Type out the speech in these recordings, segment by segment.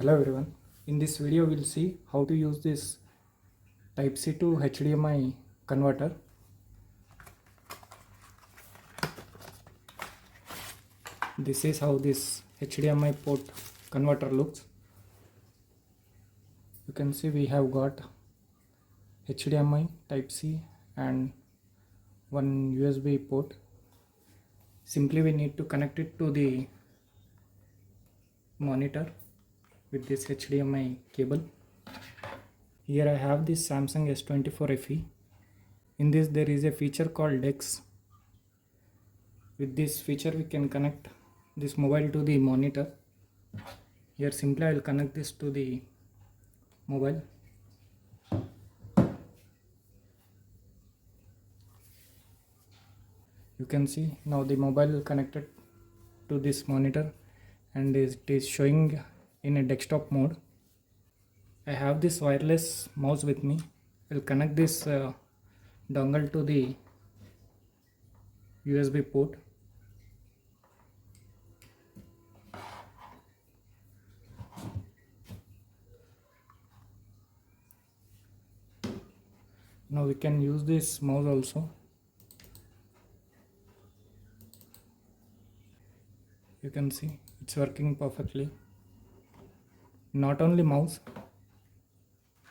Hello everyone. In this video we'll see how to use this Type C to HDMI converter. This is how this HDMI port converter looks. You can see we have got HDMI Type C and one USB port. Simply we need to connect it to the monitor with this HDMI cable. Here I have this Samsung S24 FE. In this there is a feature called DeX. With this feature we can connect this mobile to the monitor. Here simply I will connect this to the mobile. You can see now the mobile connected to this monitor and it is showing in a desktop mode. I have this wireless mouse with me. I will connect this dongle to the USB port. Now we can use this mouse also. You can see it's working perfectly. Not only mouse,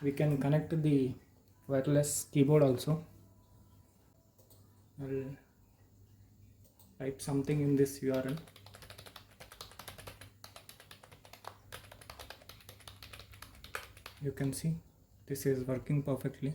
we can connect the wireless keyboard also. I'll type something in this URL. You can see this is working perfectly.